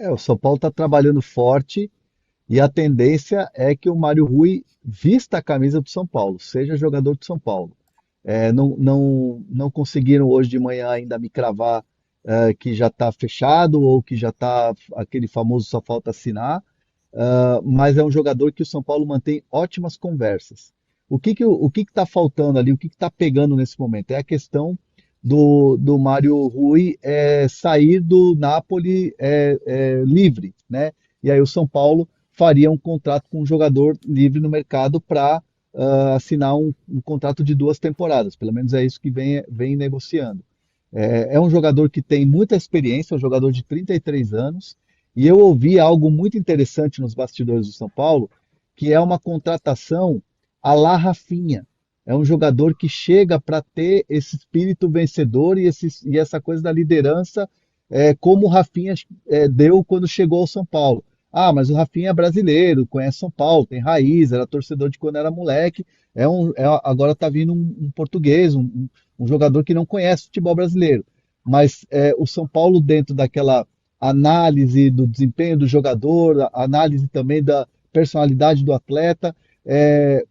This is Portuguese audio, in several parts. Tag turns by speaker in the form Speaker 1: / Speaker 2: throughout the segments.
Speaker 1: O São Paulo está trabalhando forte e a tendência é que o Mário Rui vista a camisa do São Paulo, seja jogador do São Paulo. Não conseguiram hoje de manhã ainda me cravar que já está fechado ou que já está aquele famoso só falta assinar, mas é um jogador que o São Paulo mantém ótimas conversas. O que está faltando ali, o que está pegando nesse momento? É a questão do Mário Rui sair do Napoli livre, né? E aí o São Paulo faria um contrato com um jogador livre no mercado para assinar um contrato de 2 temporadas. Pelo menos é isso que vem negociando. É um jogador que tem muita experiência, é um jogador de 33 anos, e eu ouvi algo muito interessante nos bastidores do São Paulo, que é uma contratação à la Rafinha. É um jogador que chega para ter esse espírito vencedor e essa coisa da liderança, como o Rafinha deu quando chegou ao São Paulo. Ah, mas o Rafinha é brasileiro, conhece São Paulo, tem raiz, era torcedor de quando era moleque. Agora está vindo um português, um jogador que não conhece futebol brasileiro. Mas o São Paulo, dentro daquela análise do desempenho do jogador, a análise também da personalidade do atleta,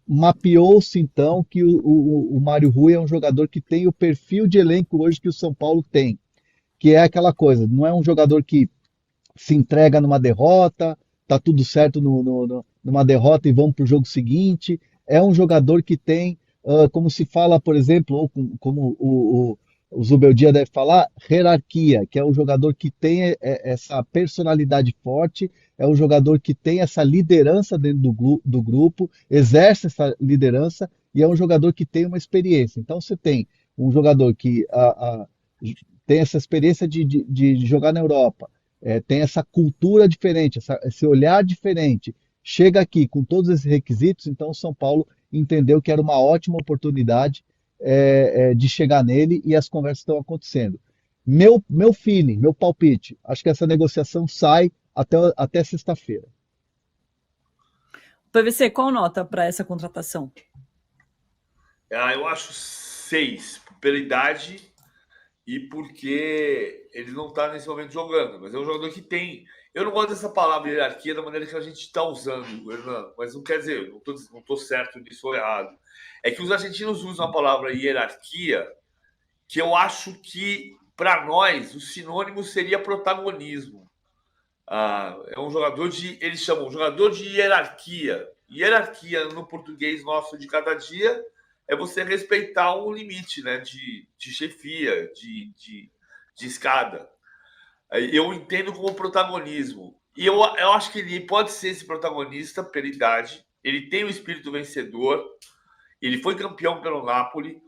Speaker 1: mapeou-se então que o Mário Rui é um jogador que tem o perfil de elenco hoje que o São Paulo tem, que é aquela coisa, não é um jogador que se entrega numa derrota, tá tudo certo numa derrota e vamos para o jogo seguinte. É um jogador que tem, como se fala, por exemplo, ou como o Zubeldia deve falar, hierarquia, que é um jogador que tem essa personalidade forte, é um jogador que tem essa liderança dentro do grupo, exerce essa liderança e é um jogador que tem uma experiência. Então você tem um jogador que tem essa experiência de jogar na Europa, tem essa cultura diferente, esse olhar diferente. Chega aqui com todos esses requisitos, então o São Paulo entendeu que era uma ótima oportunidade de chegar nele e as conversas estão acontecendo. Meu feeling, meu palpite, acho que essa negociação sai até sexta-feira.
Speaker 2: PVC, qual nota para essa contratação?
Speaker 3: Eu acho 6, pela idade e porque ele não está nesse momento jogando, mas é um jogador que tem. Eu não gosto dessa palavra hierarquia da maneira que a gente está usando, Hernando, mas não quer dizer, não estou certo disso ou errado. É que os argentinos usam a palavra hierarquia, que eu acho que, para nós, o sinônimo seria protagonismo. É um jogador de. Eles chamam um jogador de hierarquia. Hierarquia no português nosso de cada dia é você respeitar um limite, né, de chefia, de escada. Eu entendo como protagonismo. E eu acho que ele pode ser esse protagonista pela idade. Ele tem um espírito vencedor. Ele foi campeão pelo Napoli.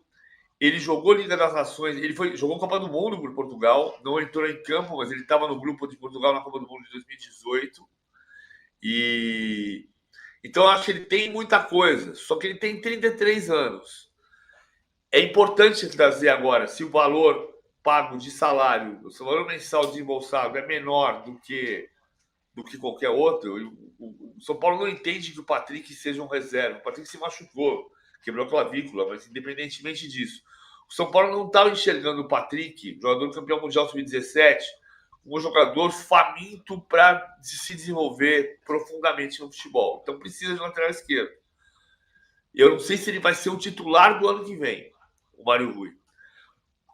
Speaker 3: Ele jogou Liga das Nações. Jogou Copa do Mundo por Portugal. Não entrou em campo, mas ele estava no grupo de Portugal na Copa do Mundo de 2018. Então, eu acho que ele tem muita coisa. Só que ele tem 33 anos. É importante trazer agora, se o valor pago de salário, o salário mensal desembolsado é menor do que qualquer outro, o São Paulo não entende que o Patrick seja um reserva. O Patrick se machucou, quebrou a clavícula, mas independentemente disso, o São Paulo não estava enxergando o Patrick, jogador campeão mundial sub-17, um jogador faminto para se desenvolver profundamente no futebol. Então precisa de um lateral esquerdo. Eu não sei se ele vai ser o titular do ano que vem, o Mário Rui.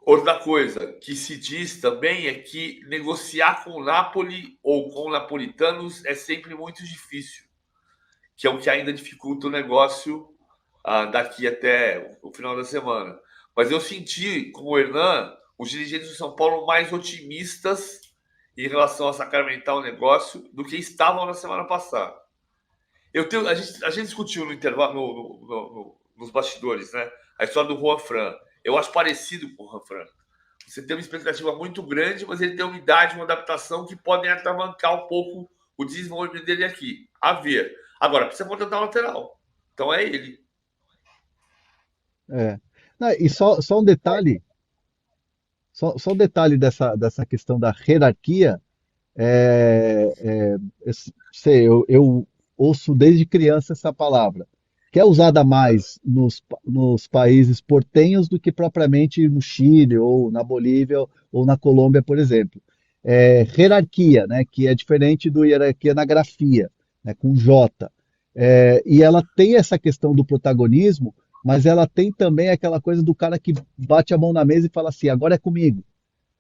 Speaker 3: Outra coisa que se diz também é que negociar com o Napoli ou com napolitanos é sempre muito difícil, que é o que ainda dificulta o negócio daqui até o final da semana. Mas eu senti, como o Hernan, os dirigentes do São Paulo mais otimistas em relação a sacramentar o negócio do que estavam na semana passada. A gente discutiu no intervalo, nos bastidores, né? A história do Juan Fran. Eu acho parecido com o Juan Fran. Você tem uma expectativa muito grande, mas ele tem uma idade, uma adaptação que podem atravancar um pouco o desenvolvimento dele aqui. A ver. Agora, precisa contratar um lateral. Então é ele.
Speaker 1: Não, e só um detalhe, só um detalhe dessa questão da hierarquia. Eu ouço desde criança essa palavra, que é usada mais nos países portenhos do que propriamente no Chile ou na Bolívia ou na Colômbia, por exemplo. hierarquia, né, que é diferente do hierarquia na grafia, né, com J. E ela tem essa questão do protagonismo, mas ela tem também aquela coisa do cara que bate a mão na mesa e fala assim, agora é comigo.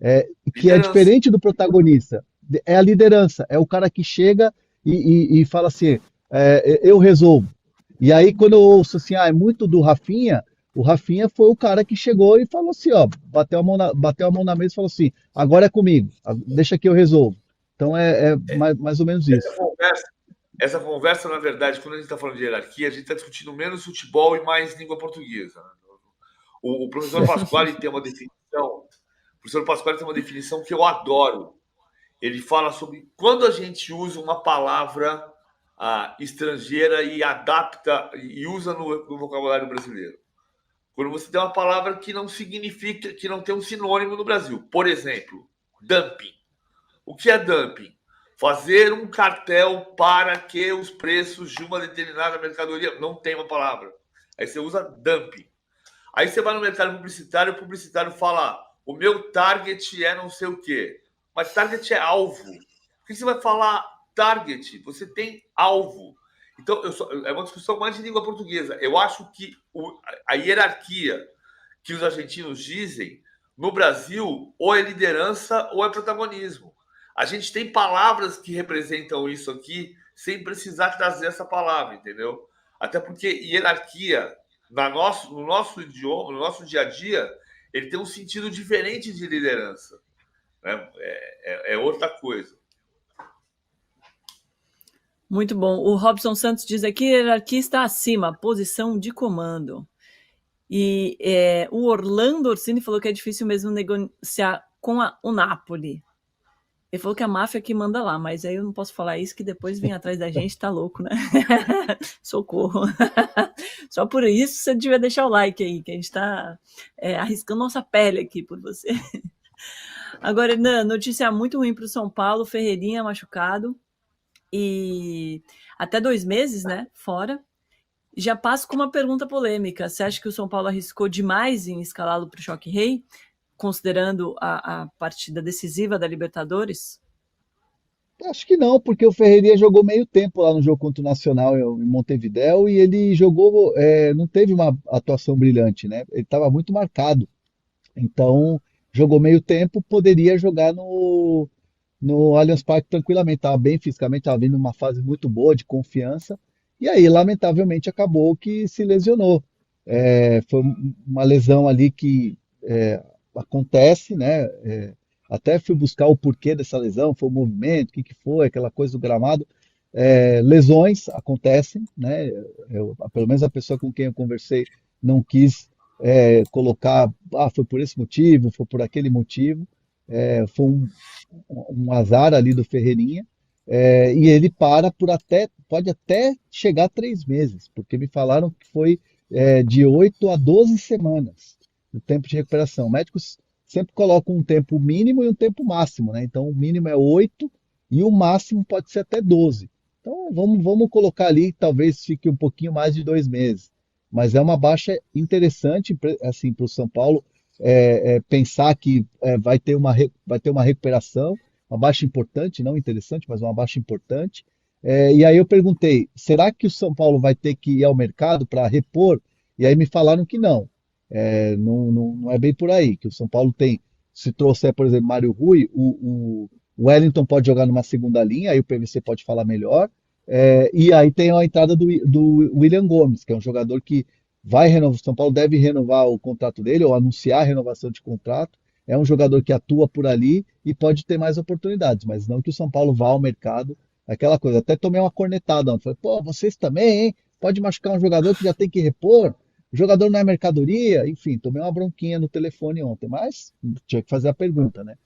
Speaker 1: Que é
Speaker 3: Liderança.
Speaker 1: diferente do protagonista. É a liderança, é o cara que chega e fala assim, eu resolvo. E aí, quando eu ouço assim, é muito do Rafinha, o Rafinha foi o cara que chegou e falou assim, ó, bateu a mão na mesa e falou assim, agora é comigo, deixa que eu resolvo. Então é mais ou menos
Speaker 3: Essa
Speaker 1: isso.
Speaker 3: conversa, essa conversa, na verdade, quando a gente está falando de hierarquia, a gente está discutindo menos futebol e mais língua portuguesa. O professor Pasquale tem uma definição. O professor Pasquale tem uma definição que eu adoro. Ele fala sobre quando a gente usa uma palavra estrangeira e adapta e usa no vocabulário brasileiro. Quando você tem uma palavra que não significa, que não tem um sinônimo no Brasil. Por exemplo, dumping. O que é dumping? Fazer um cartel para que os preços de uma determinada mercadoria não tem uma palavra. Aí você usa dumping. Aí você vai no mercado publicitário, o publicitário fala: o meu target é não sei o quê. Mas target é alvo. Por que você vai falar target? Você tem alvo. Então, é uma discussão mais de língua portuguesa. Eu acho que a hierarquia que os argentinos dizem, no Brasil, ou é liderança ou é protagonismo. A gente tem palavras que representam isso aqui sem precisar trazer essa palavra, entendeu? Até porque hierarquia, no nosso idioma, no nosso dia a dia, ele tem um sentido diferente de liderança. Né? É outra coisa.
Speaker 2: Muito bom. O Robson Santos diz aqui: hierarquia está acima, posição de comando. E o Orlando Orsini falou que é difícil mesmo negociar com o Napoli. Ele falou que a máfia que manda lá, mas aí eu não posso falar isso, que depois vem atrás da gente, tá louco, né? Socorro. Só por isso você devia deixar o like aí, que a gente tá arriscando nossa pele aqui por você. Agora, notícia muito ruim para o São Paulo: Ferreirinha machucado e até 2 meses, né? Fora. Já passo com uma pergunta polêmica. Você acha que o São Paulo arriscou demais em escalá-lo para o Choque Rei, considerando a partida decisiva da Libertadores?
Speaker 1: Acho que não, porque o Ferreirinha jogou meio tempo lá no jogo contra o Nacional em Montevidéu e ele jogou, não teve uma atuação brilhante, né? Ele estava muito marcado. Então, jogou meio tempo, poderia jogar no Allianz Parque tranquilamente. Estava bem fisicamente, estava vindo uma fase muito boa de confiança. E aí, lamentavelmente, acabou que se lesionou. Foi uma lesão ali que acontece, né? Até fui buscar o porquê dessa lesão, foi o movimento, o que foi, aquela coisa do gramado. Lesões acontecem, né? Pelo menos a pessoa com quem eu conversei não quis colocar, foi por esse motivo, foi por aquele motivo. Foi um azar ali do Ferreirinha. E ele pode até chegar a 3 meses, porque me falaram que foi de 8 a 12 semanas o tempo de recuperação. Médicos sempre colocam um tempo mínimo e um tempo máximo, né? Então o mínimo é 8 e o máximo pode ser até 12. Então vamos colocar ali, talvez fique um pouquinho mais de 2 meses. Mas é uma baixa interessante assim, para o São Paulo pensar que vai ter uma recuperação, uma baixa importante, não interessante, mas uma baixa importante. E aí eu perguntei, será que o São Paulo vai ter que ir ao mercado para repor? E aí me falaram que não. Não é bem por aí, que o São Paulo tem, se trouxer, por exemplo, Mário Rui, o Wellington pode jogar numa segunda linha, aí o PVC pode falar melhor. E aí tem a entrada do William Gomes, que é um jogador que vai renovar, o São Paulo deve renovar o contrato dele, ou anunciar a renovação de contrato. É um jogador que atua por ali e pode ter mais oportunidades, mas não que o São Paulo vá ao mercado, aquela coisa. Até tomei uma cornetada ontem. Falei, pô, vocês também, hein? Pode machucar um jogador que já tem que repor. O jogador não é mercadoria, enfim, tomei uma bronquinha no telefone ontem, mas tinha que fazer a pergunta, né?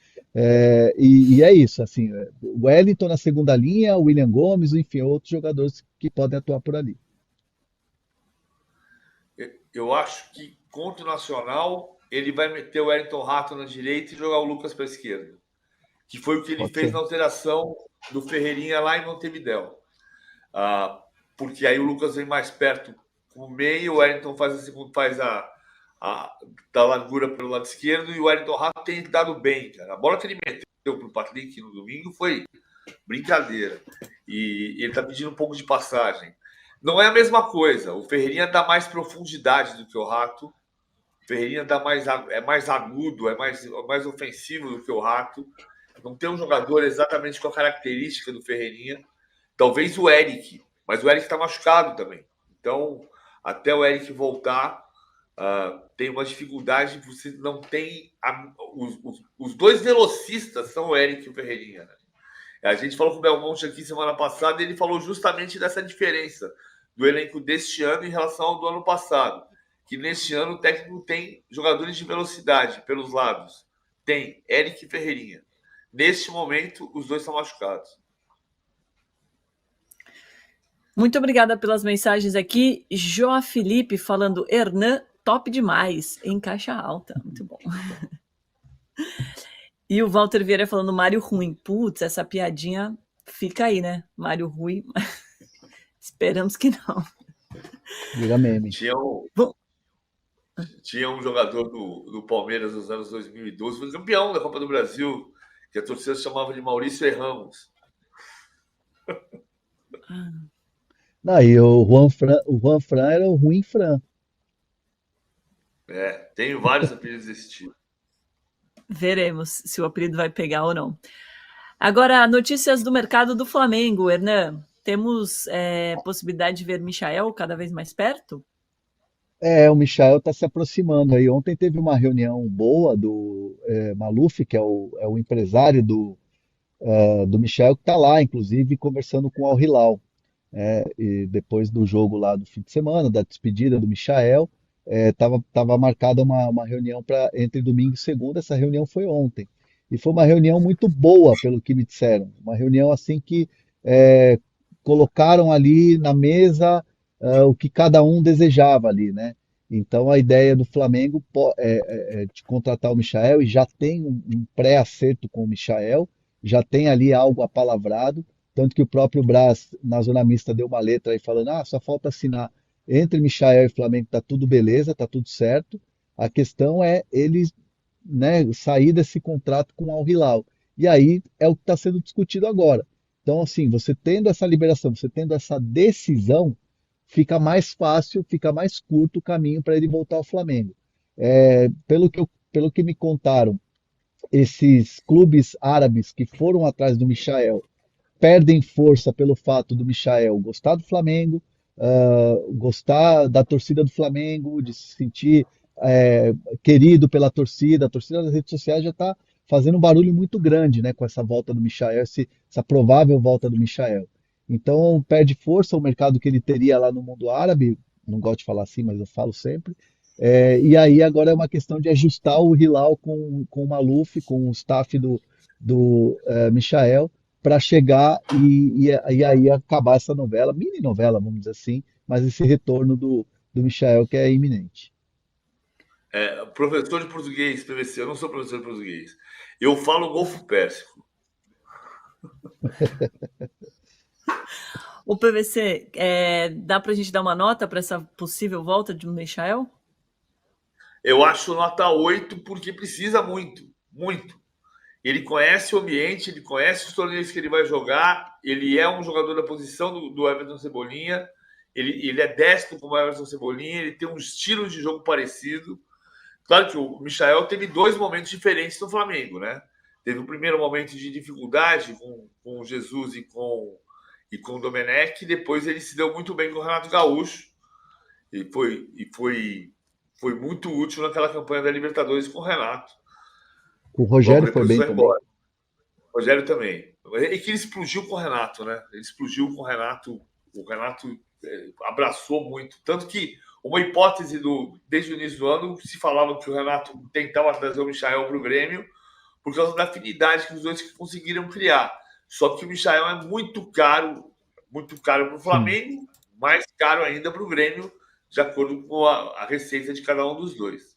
Speaker 1: E é isso, assim, o Wellington na segunda linha, o William Gomes, enfim, outros jogadores que podem atuar por ali.
Speaker 3: Eu acho que contra o Nacional, ele vai meter o Wellington Rato na direita e jogar o Lucas para a esquerda. Que foi o que ele
Speaker 1: Pode
Speaker 3: fez
Speaker 1: ser.
Speaker 3: na alteração do Ferreirinha lá em Montevidéu. Porque aí o Lucas vem mais perto com o meio, o Wellington faz a da largura pelo lado esquerdo e o Wellington Rato tem dado bem, cara. A bola que ele meteu deu para o Patrick no domingo foi brincadeira. E ele está pedindo um pouco de passagem. Não é a mesma coisa. O Ferreirinha dá mais profundidade do que o Rato. O Ferreirinha é mais agudo, é mais ofensivo do que o Rato. Não tem um jogador exatamente com a característica do Ferreirinha. Talvez o Eric, mas o Eric está machucado também. Então, até o Eric voltar, tem uma dificuldade. Você não tem. Os dois velocistas são o Eric e o Ferreirinha. Né? A gente falou com o Belmonte aqui semana passada e ele falou justamente dessa diferença do elenco deste ano em relação ao do ano passado. Que neste ano o técnico tem jogadores de velocidade pelos lados. Tem Eric e Ferreirinha. Neste momento, os dois estão machucados.
Speaker 2: Muito obrigada pelas mensagens aqui. Joa Felipe falando, Hernan, top demais, em caixa alta. Muito bom. E o Walter Vieira falando, Mário ruim. Putz, essa piadinha fica aí, né? Mário ruim. Esperamos que não.
Speaker 1: Vira meme.
Speaker 3: Tinha um jogador do Palmeiras nos anos 2012, foi campeão da Copa do Brasil, que a torcida chamava de Maurício Ramos.
Speaker 1: E o Juan Fran era o Ruim Fran.
Speaker 3: Tenho vários apelidos desse tipo.
Speaker 2: Veremos se o apelido vai pegar ou não. Agora, notícias do mercado do Flamengo, Hernan. Temos possibilidade de ver Michael cada vez mais perto?
Speaker 1: O Michael está se aproximando aí. Ontem teve uma reunião boa do Maluf, que é o empresário do Michael, que está lá, inclusive, conversando com o Al Hilal. E depois do jogo lá do fim de semana, da despedida do Michael, estava marcada uma reunião entre domingo e segunda. Essa reunião foi ontem. E foi uma reunião muito boa, pelo que me disseram. Uma reunião assim que colocaram ali na mesa o que cada um desejava ali, né? Então a ideia do Flamengo é de contratar o Michael e já tem um pré-acerto com o Michael, já tem ali algo apalavrado, tanto que o próprio Brás, na zona mista, deu uma letra aí falando, só falta assinar entre Michael e Flamengo, tá tudo beleza, tá tudo certo. A questão é eles, né, sair desse contrato com o Al Hilal. E aí é o que está sendo discutido agora. Então, assim, você tendo essa liberação, você tendo essa decisão, fica mais fácil, fica mais curto o caminho para ele voltar ao Flamengo. Pelo que me contaram, esses clubes árabes que foram atrás do Michael perdem força pelo fato do Michael gostar do Flamengo, gostar da torcida do Flamengo, de se sentir querido pela torcida. A torcida das redes sociais já está fazendo um barulho muito grande, né, com essa volta do Michael, essa provável volta do Michael. Então perde força o mercado que ele teria lá no mundo árabe, não gosto de falar assim, mas eu falo sempre. E aí agora é uma questão de ajustar o Hilal com o Maluf, com o staff do Michael, para chegar e aí acabar essa novela, mini novela, vamos dizer assim, mas esse retorno do Michael que é iminente.
Speaker 3: Professor de português, PVC, eu não sou professor de português. Eu falo Golfo Pérsico.
Speaker 2: O PVC, dá para a gente dar uma nota para essa possível volta de Michael?
Speaker 3: Eu acho nota 8 porque precisa muito, muito. Ele conhece o ambiente, ele conhece os torneios que ele vai jogar, ele é um jogador da posição do Everton Cebolinha, ele é destro como o Everton Cebolinha, ele tem um estilo de jogo parecido. Claro que o Michael teve 2 momentos diferentes no Flamengo, né? Teve o primeiro momento de dificuldade com o Jesus e com o Domenech, e depois ele se deu muito bem com o Renato Gaúcho e foi muito útil naquela campanha da Libertadores com o Renato.
Speaker 1: O Rogério foi bem também.
Speaker 3: O Rogério também. E que ele explodiu com o Renato, né? Ele explodiu com o Renato. O Renato abraçou muito. Tanto que uma hipótese desde o início do ano se falava que o Renato tentava trazer o Michael para o Grêmio por causa da afinidade que os dois conseguiram criar. Só que o Michael é muito caro para o Flamengo, mais caro ainda para o Grêmio, de acordo com a receita de cada um dos dois.